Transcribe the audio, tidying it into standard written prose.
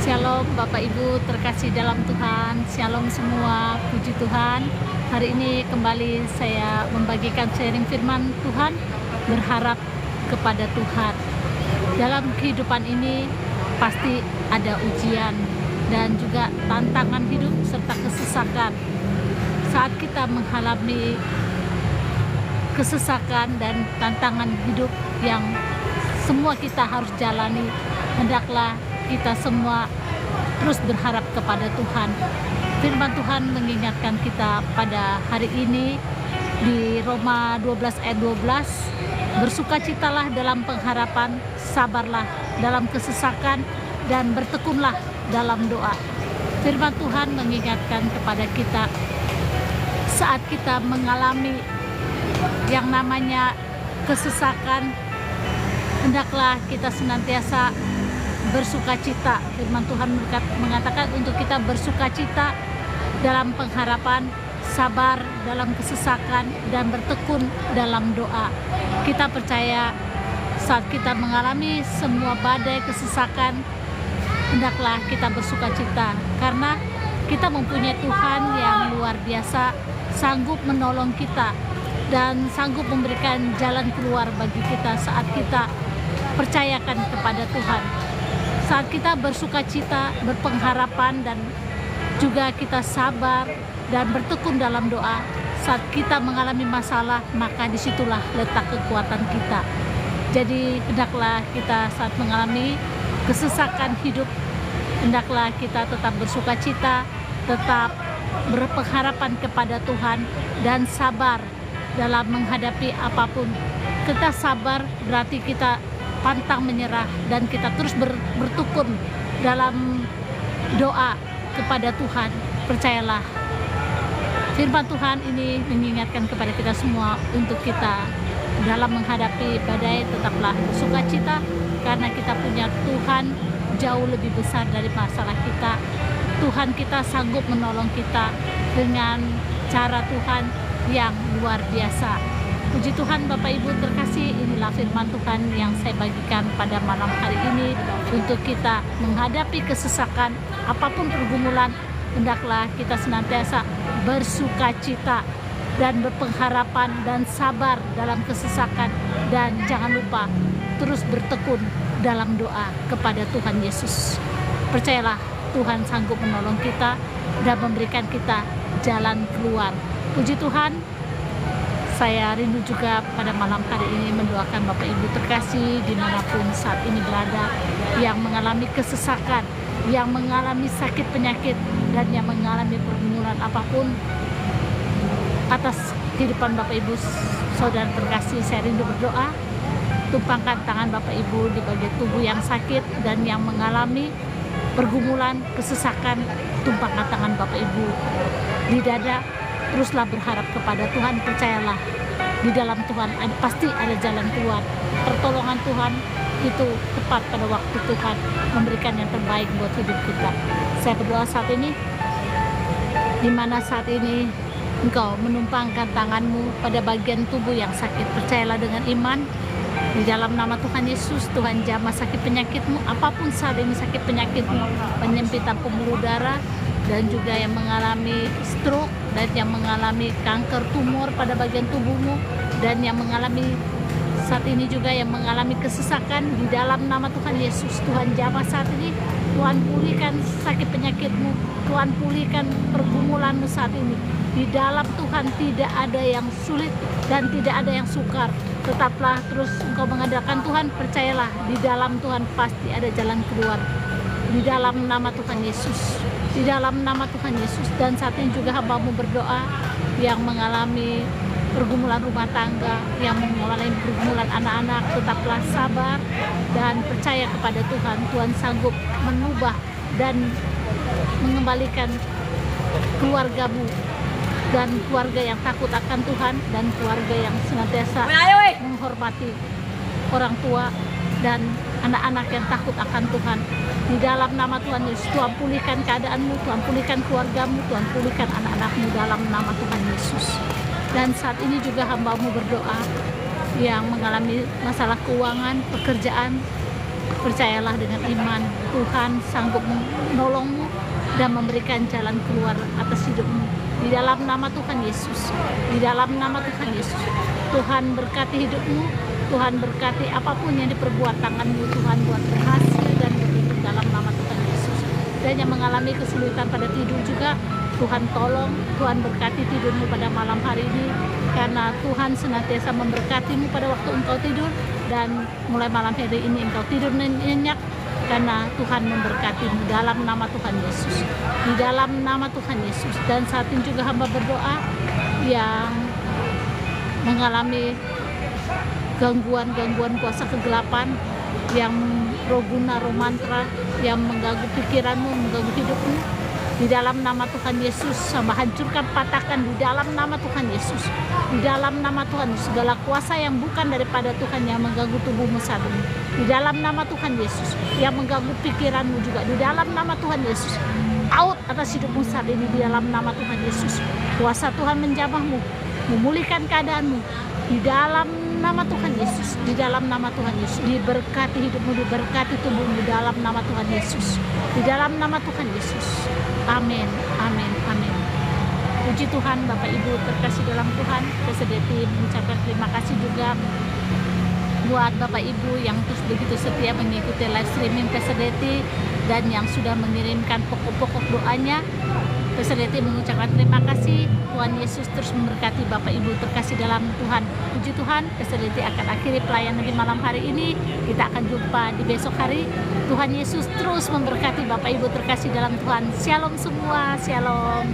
Shalom Bapak Ibu terkasih dalam Tuhan, Shalom semua, puji Tuhan. Hari ini kembali saya membagikan sharing firman Tuhan, berharap kepada Tuhan. Dalam kehidupan ini pasti ada ujian dan juga tantangan hidup serta kesesakan. Saat kita mengalami kesesakan dan tantangan hidup yang semua kita harus jalani, hendaklah kita semua terus berharap kepada Tuhan. Firman Tuhan mengingatkan kita pada hari ini di Roma 12 ayat 12, bersukacitalah dalam pengharapan, sabarlah dalam kesesakan, dan bertekunlah dalam doa. Firman Tuhan mengingatkan kepada kita saat kita mengalami yang namanya kesesakan, hendaklah kita senantiasa bersukacita. Firman Tuhan mengatakan untuk kita bersukacita dalam pengharapan, sabar dalam kesesakan, dan bertekun dalam doa. Kita percaya saat kita mengalami semua badai kesesakan, hendaklah kita bersukacita karena kita mempunyai Tuhan yang luar biasa, sanggup menolong kita dan sanggup memberikan jalan keluar bagi kita saat kita percayakan kepada Tuhan. Saat kita bersukacita, berpengharapan, dan juga kita sabar dan bertekun dalam doa, saat kita mengalami masalah, maka disitulah letak kekuatan kita. Jadi hendaklah kita saat mengalami kesesakan hidup, hendaklah kita tetap bersukacita, tetap berpengharapan kepada Tuhan, dan sabar dalam menghadapi apapun. Kita sabar berarti kita pantang menyerah dan kita terus bertekun dalam doa kepada Tuhan. Percayalah, firman Tuhan ini mengingatkan kepada kita semua untuk kita dalam menghadapi badai tetaplah bersukacita karena kita punya Tuhan jauh lebih besar dari masalah kita. Tuhan kita sanggup menolong kita dengan cara Tuhan yang luar biasa. Puji Tuhan Bapak Ibu terkasih, inilah firman Tuhan yang saya bagikan pada malam hari ini untuk kita menghadapi kesesakan, apapun pergumulan, hendaklah kita senantiasa bersukacita dan berpengharapan dan sabar dalam kesesakan, dan jangan lupa terus bertekun dalam doa kepada Tuhan Yesus. Percayalah, Tuhan sanggup menolong kita dan memberikan kita jalan keluar. Puji Tuhan. Saya rindu juga pada malam hari ini mendoakan Bapak Ibu terkasih dimanapun saat ini berada, yang mengalami kesesakan, yang mengalami sakit penyakit, dan yang mengalami pergumulan apapun. Atas kehidupan Bapak Ibu saudara terkasih, saya rindu berdoa, tumpangkan tangan Bapak Ibu di bagian tubuh yang sakit dan yang mengalami pergumulan, kesesakan, tumpangkan tangan Bapak Ibu di dada. Teruslah berharap kepada Tuhan, percayalah di dalam Tuhan pasti ada jalan keluar. Pertolongan Tuhan itu tepat pada waktu Tuhan memberikan yang terbaik buat hidup kita. Saya berdoa saat ini, di mana saat ini engkau menumpangkan tanganmu pada bagian tubuh yang sakit, percayalah dengan iman di dalam nama Tuhan Yesus. Tuhan jamah sakit penyakitmu, apapun saat ini sakit penyakitmu, penyempitan pembuluh darah, dan juga yang mengalami stroke, dan yang mengalami kanker tumor pada bagian tubuhmu, dan yang mengalami saat ini juga yang mengalami kesesakan, di dalam nama Tuhan Yesus. Tuhan jamah saat ini, Tuhan pulihkan sakit penyakitmu, Tuhan pulihkan pergumulanmu saat ini. Di dalam Tuhan tidak ada yang sulit dan tidak ada yang sukar. Tetaplah terus engkau mengandalkan Tuhan, percayalah di dalam Tuhan pasti ada jalan keluar. Di dalam nama Tuhan Yesus, di dalam nama Tuhan Yesus. Dan saat ini juga hamba-Mu berdoa yang mengalami pergumulan rumah tangga, yang mengalami pergumulan anak-anak, tetaplah sabar dan percaya kepada Tuhan. Tuhan sanggup mengubah dan mengembalikan keluarga-Mu, dan keluarga yang takut akan Tuhan, dan keluarga yang senantiasa menghormati orang tua dan anak-anak yang takut akan Tuhan. Di dalam nama Tuhan Yesus, Tuhan pulihkan keadaanmu, Tuhan pulihkan keluargamu, Tuhan pulihkan anak-anakmu dalam nama Tuhan Yesus. Dan saat ini juga hamba-Mu berdoa yang mengalami masalah keuangan, pekerjaan, Percayalah dengan iman, Tuhan sanggup menolongmu dan memberikan jalan keluar atas hidupmu. Di dalam nama Tuhan Yesus, di dalam nama Tuhan Yesus, Tuhan berkati hidupmu, Tuhan berkati apapun yang diperbuat tanganmu, Tuhan buat berhasil dan beruntung dalam nama Tuhan Yesus. Dan yang mengalami kesulitan pada tidur juga, Tuhan tolong, Tuhan berkati tidurmu pada malam hari ini, karena Tuhan senantiasa memberkatimu pada waktu engkau tidur, dan mulai malam hari ini engkau tidur nyenyak, karena Tuhan memberkatimu dalam nama Tuhan Yesus, di dalam nama Tuhan Yesus. Dan saat ini juga hamba berdoa yang mengalami gangguan kuasa kegelapan, yang roh guna, roh mantra, yang mengganggu pikiranmu, mengganggu hidupmu. Di dalam nama Tuhan Yesus, hamba hancurkan, patahkan di dalam nama Tuhan Yesus. Di dalam nama Tuhan Yesus, segala kuasa yang bukan daripada Tuhan yang mengganggu tubuhmu saat ini. Di dalam nama Tuhan Yesus, yang mengganggu pikiranmu juga. Di dalam nama Tuhan Yesus, out atas hidupmu saat ini di dalam nama Tuhan Yesus. Kuasa Tuhan menjamahmu, memulihkan keadaanmu. Di dalam nama Tuhan Yesus, di dalam nama Tuhan Yesus, diberkati hidupmu, diberkati tubuhmu dalam nama Tuhan Yesus, di dalam nama Tuhan Yesus. Amin, amin, amin. Puji Tuhan. Bapak Ibu terkasih dalam Tuhan, Pesedeti mengucapkan terima kasih juga buat Bapak Ibu yang terus begitu setia mengikuti live streaming Pesedeti dan yang sudah mengirimkan pokok-pokok doanya. Pesedeti mengucapkan terima kasih. Tuhan Yesus terus memberkati Bapak Ibu terkasih dalam Tuhan. Puji Tuhan, Pesedeti akan akhiri pelayanan di malam hari ini. Kita akan jumpa di besok hari. Tuhan Yesus terus memberkati Bapak Ibu terkasih dalam Tuhan. Shalom semua, shalom.